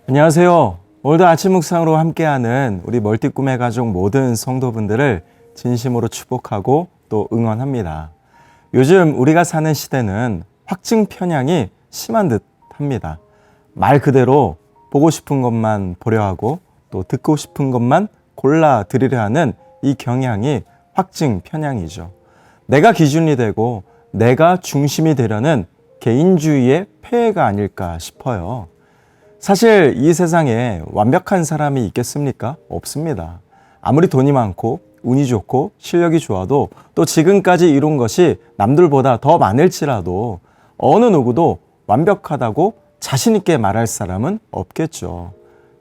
안녕하세요. 오늘도 아침 묵상으로 함께하는 우리 멀티 꿈의 가족 모든 성도분들을 진심으로 축복하고 또 응원합니다. 요즘 우리가 사는 시대는 확증 편향이 심한 듯 합니다. 말 그대로 보고 싶은 것만 보려 하고 또 듣고 싶은 것만 골라 들으려 하는 이 경향이 확증 편향이죠. 내가 기준이 되고 내가 중심이 되려는 개인주의의 폐해가 아닐까 싶어요. 사실 이 세상에 완벽한 사람이 있겠습니까? 없습니다. 아무리 돈이 많고 운이 좋고 실력이 좋아도 또 지금까지 이룬 것이 남들보다 더 많을지라도 어느 누구도 완벽하다고 자신 있게 말할 사람은 없겠죠.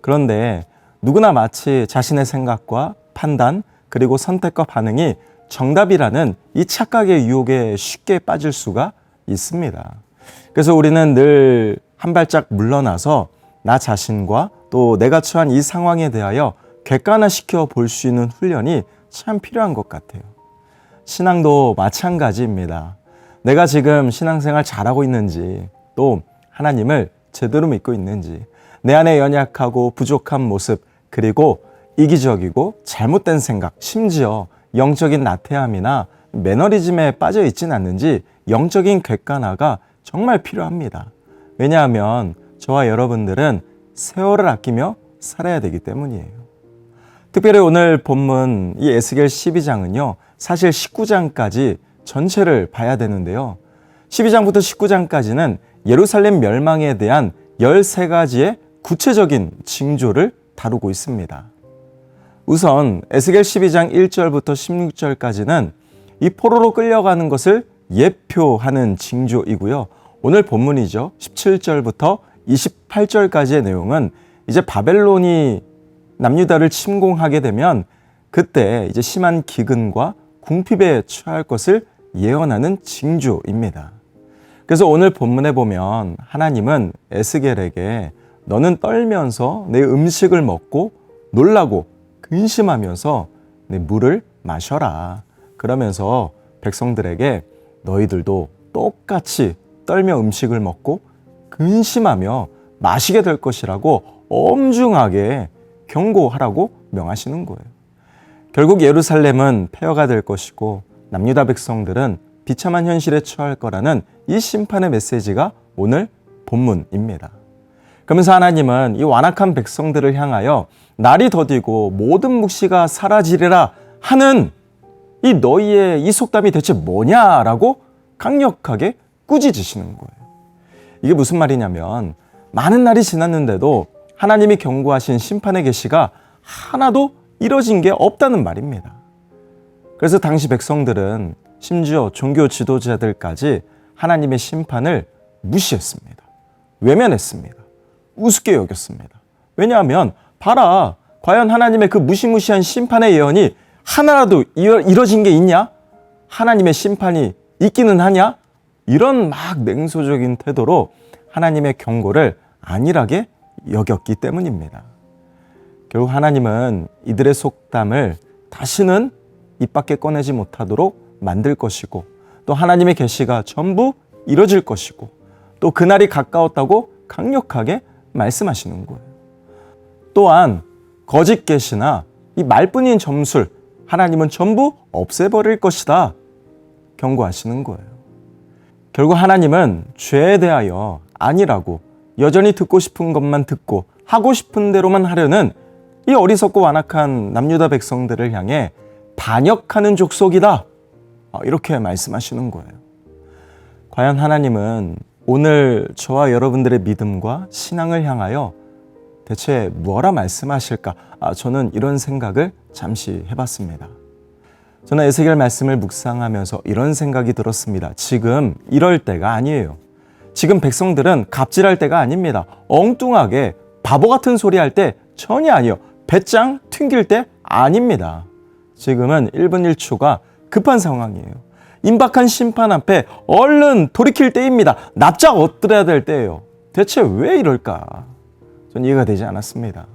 그런데 누구나 마치 자신의 생각과 판단 그리고 선택과 반응이 정답이라는 이 착각의 유혹에 쉽게 빠질 수가 있습니다. 그래서 우리는 늘 한 발짝 물러나서 나 자신과 또 내가 처한 이 상황에 대하여 객관화시켜 볼 수 있는 훈련이 참 필요한 것 같아요. 신앙도 마찬가지입니다. 내가 지금 신앙생활 잘하고 있는지 또 하나님을 제대로 믿고 있는지 내 안에 연약하고 부족한 모습 그리고 이기적이고 잘못된 생각 심지어 영적인 나태함이나 매너리즘에 빠져 있진 않는지 영적인 객관화가 정말 필요합니다. 왜냐하면 저와 여러분들은 세월을 아끼며 살아야 되기 때문이에요. 특별히 오늘 본문 이 에스겔 12장은요. 사실 19장까지 전체를 봐야 되는데요. 12장부터 19장까지는 예루살렘 멸망에 대한 13가지의 구체적인 징조를 다루고 있습니다. 우선 에스겔 12장 1절부터 16절까지는 이 포로로 끌려가는 것을 예표하는 징조이고요. 오늘 본문이죠. 17절부터 28절까지의 내용은 이제 바벨론이 남유다를 침공하게 되면 그때 이제 심한 기근과 궁핍에 처할 것을 예언하는 징조입니다. 그래서 오늘 본문에 보면 하나님은 에스겔에게 너는 떨면서 내 음식을 먹고 놀라고 근심하면서 내 물을 마셔라. 그러면서 백성들에게 너희들도 똑같이 떨며 음식을 먹고 근심하며 마시게 될 것이라고 엄중하게 경고하라고 명하시는 거예요. 결국 예루살렘은 폐허가 될 것이고 남유다 백성들은 비참한 현실에 처할 거라는 이 심판의 메시지가 오늘 본문입니다. 그러면서 하나님은 이 완악한 백성들을 향하여 날이 더디고 모든 묵시가 사라지리라 하는 이 너희의 이 속담이 대체 뭐냐라고 강력하게 꾸짖으시는 거예요. 이게 무슨 말이냐면 많은 날이 지났는데도 하나님이 경고하신 심판의 계시가 하나도 이뤄진 게 없다는 말입니다. 그래서 당시 백성들은 심지어 종교 지도자들까지 하나님의 심판을 무시했습니다. 외면했습니다. 우습게 여겼습니다. 왜냐하면 봐라, 과연 하나님의 그 무시무시한 심판의 예언이 하나라도 이뤄진 게 있냐? 하나님의 심판이 있기는 하냐? 이런 막 냉소적인 태도로 하나님의 경고를 안일하게 여겼기 때문입니다. 결국 하나님은 이들의 속담을 다시는 입 밖에 꺼내지 못하도록 만들 것이고 또 하나님의 계시가 전부 이뤄질 것이고 또 그날이 가까웠다고 강력하게 말씀하시는 거예요. 또한 거짓 계시나 이 말뿐인 점술 하나님은 전부 없애버릴 것이다 경고하시는 거예요. 결국 하나님은 죄에 대하여 아니라고 여전히 듣고 싶은 것만 듣고 하고 싶은 대로만 하려는 이 어리석고 완악한 남유다 백성들을 향해 반역하는 족속이다. 이렇게 말씀하시는 거예요. 과연 하나님은 오늘 저와 여러분들의 믿음과 신앙을 향하여 대체 뭐라 말씀하실까? 저는 이런 생각을 잠시 해봤습니다. 저는 에스겔 말씀을 묵상하면서 이런 생각이 들었습니다. 지금 이럴 때가 아니에요. 지금 백성들은 갑질할 때가 아닙니다. 엉뚱하게 바보 같은 소리 할 때 전혀 아니에요. 배짱 튕길 때 아닙니다. 지금은 1분 1초가 급한 상황이에요. 임박한 심판 앞에 얼른 돌이킬 때입니다. 납작 엎드려야 될 때예요. 대체 왜 이럴까? 전 이해가 되지 않았습니다.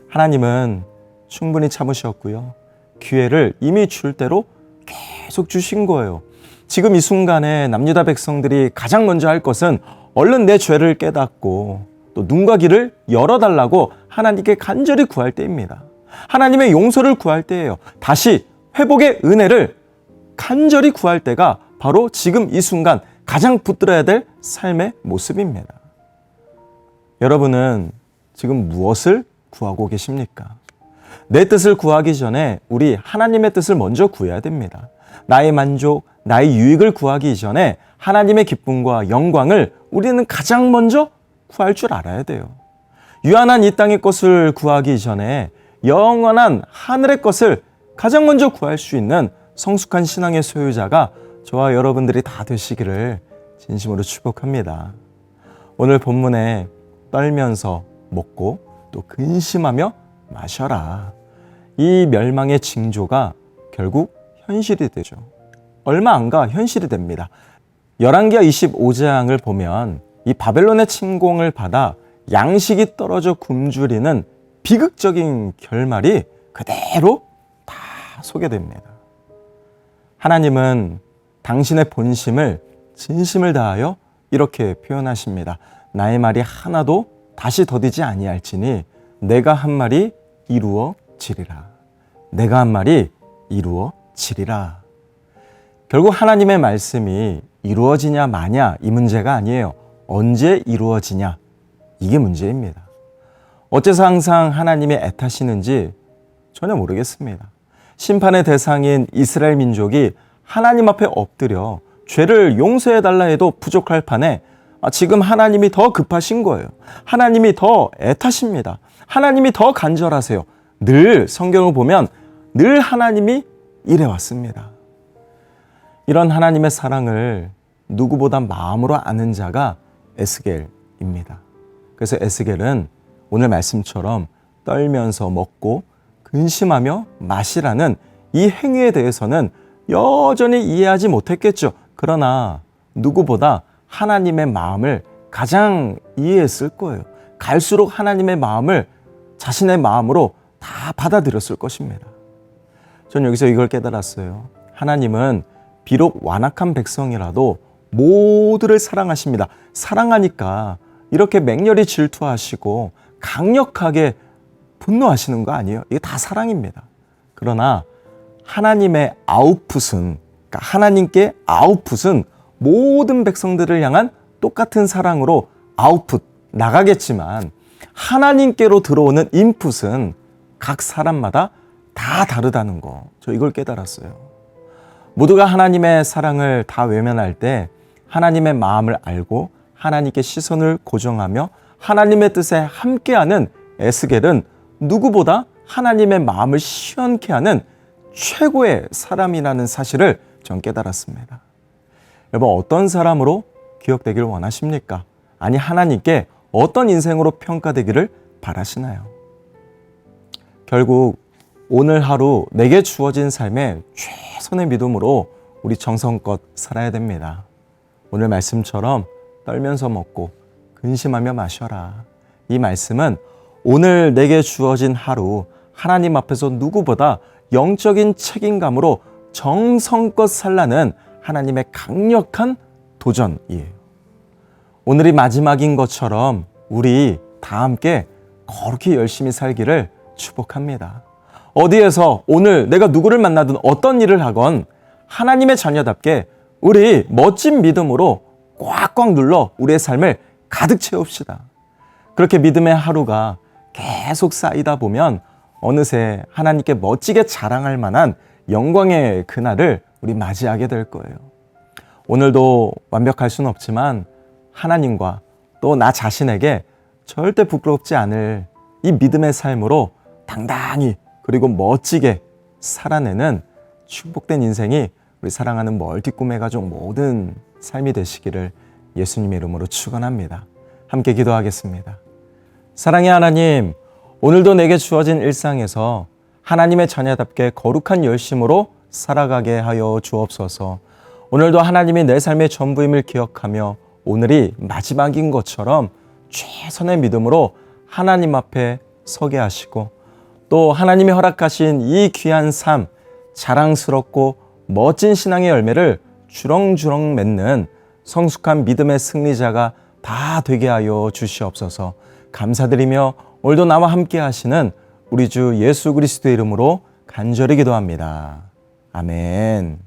하나님은 충분히 참으셨고요. 기회를 이미 줄 대로 계속 주신 거예요. 지금 이 순간에 남유다 백성들이 가장 먼저 할 것은 얼른 내 죄를 깨닫고 또 눈과 귀를 열어달라고 하나님께 간절히 구할 때입니다. 하나님의 용서를 구할 때예요. 다시 회복의 은혜를 간절히 구할 때가 바로 지금 이 순간 가장 붙들어야 될 삶의 모습입니다. 여러분은 지금 무엇을 구하고 계십니까? 내 뜻을 구하기 전에 우리 하나님의 뜻을 먼저 구해야 됩니다. 나의 만족, 나의 유익을 구하기 전에 하나님의 기쁨과 영광을 우리는 가장 먼저 구할 줄 알아야 돼요. 유한한 이 땅의 것을 구하기 전에 영원한 하늘의 것을 가장 먼저 구할 수 있는 성숙한 신앙의 소유자가 저와 여러분들이 다 되시기를 진심으로 축복합니다. 오늘 본문에 떨면서 먹고 또 근심하며 마셔라. 이 멸망의 징조가 결국 현실이 되죠. 얼마 안 가 현실이 됩니다. 열왕기하 25장을 보면 이 바벨론의 침공을 받아 양식이 떨어져 굶주리는 비극적인 결말이 그대로 다 소개됩니다. 하나님은 당신의 본심을 진심을 다하여 이렇게 표현하십니다. 나의 말이 하나도 다시 더디지 아니할지니 내가 한 말이 이루어지리라. 내가 한 말이 이루어지리라. 결국 하나님의 말씀이 이루어지냐 마냐 이 문제가 아니에요. 언제 이루어지냐 이게 문제입니다. 어째서 항상 하나님이 애타시는지 전혀 모르겠습니다. 심판의 대상인 이스라엘 민족이 하나님 앞에 엎드려 죄를 용서해달라 해도 부족할 판에 지금 하나님이 더 급하신 거예요. 하나님이 더 애타십니다. 하나님이 더 간절하세요. 늘 성경을 보면 늘 하나님이 이래왔습니다. 이런 하나님의 사랑을 누구보다 마음으로 아는 자가 에스겔입니다. 그래서 에스겔은 오늘 말씀처럼 떨면서 먹고 근심하며 마시라는 이 행위에 대해서는 여전히 이해하지 못했겠죠. 그러나 누구보다 하나님의 마음을 가장 이해했을 거예요. 갈수록 하나님의 마음을 자신의 마음으로 다 받아들였을 것입니다. 저는 여기서 이걸 깨달았어요. 하나님은 비록 완악한 백성이라도 모두를 사랑하십니다. 사랑하니까 이렇게 맹렬히 질투하시고 강력하게 분노하시는 거 아니에요? 이게 다 사랑입니다. 그러나 하나님의 아웃풋은, 그러니까 하나님께 아웃풋은 모든 백성들을 향한 똑같은 사랑으로 아웃풋 나가겠지만 하나님께로 들어오는 인풋은 각 사람마다 다 다르다는 거. 저 이걸 깨달았어요. 모두가 하나님의 사랑을 다 외면할 때 하나님의 마음을 알고 하나님께 시선을 고정하며 하나님의 뜻에 함께하는 에스겔은 누구보다 하나님의 마음을 시원케 하는 최고의 사람이라는 사실을 전 깨달았습니다. 여러분, 어떤 사람으로 기억되기를 원하십니까? 아니, 하나님께 어떤 인생으로 평가되기를 바라시나요? 결국 오늘 하루 내게 주어진 삶에 최선의 믿음으로 우리 정성껏 살아야 됩니다. 오늘 말씀처럼 떨면서 먹고 근심하며 마셔라. 이 말씀은 오늘 내게 주어진 하루 하나님 앞에서 누구보다 영적인 책임감으로 정성껏 살라는 하나님의 강력한 도전이에요. 오늘이 마지막인 것처럼 우리 다 함께 거룩히 열심히 살기를 축복합니다. 어디에서 오늘 내가 누구를 만나든 어떤 일을 하건 하나님의 자녀답게 우리 멋진 믿음으로 꽉꽉 눌러 우리의 삶을 가득 채웁시다. 그렇게 믿음의 하루가 계속 쌓이다 보면 어느새 하나님께 멋지게 자랑할 만한 영광의 그날을 우리 맞이하게 될 거예요. 오늘도 완벽할 수는 없지만 하나님과 또 나 자신에게 절대 부끄럽지 않을 이 믿음의 삶으로 당당히 그리고 멋지게 살아내는 축복된 인생이 우리 사랑하는 멀티 꿈의 가족 모든 삶이 되시기를 예수님의 이름으로 축원합니다. 함께 기도하겠습니다. 사랑의 하나님, 오늘도 내게 주어진 일상에서 하나님의 자녀답게 거룩한 열심으로 살아가게 하여 주옵소서. 오늘도 하나님이 내 삶의 전부임을 기억하며 오늘이 마지막인 것처럼 최선의 믿음으로 하나님 앞에 서게 하시고 또 하나님이 허락하신 이 귀한 삶, 자랑스럽고 멋진 신앙의 열매를 주렁주렁 맺는 성숙한 믿음의 승리자가 다 되게 하여 주시옵소서. 감사드리며 오늘도 나와 함께 하시는 우리 주 예수 그리스도의 이름으로 간절히 기도합니다. 아멘.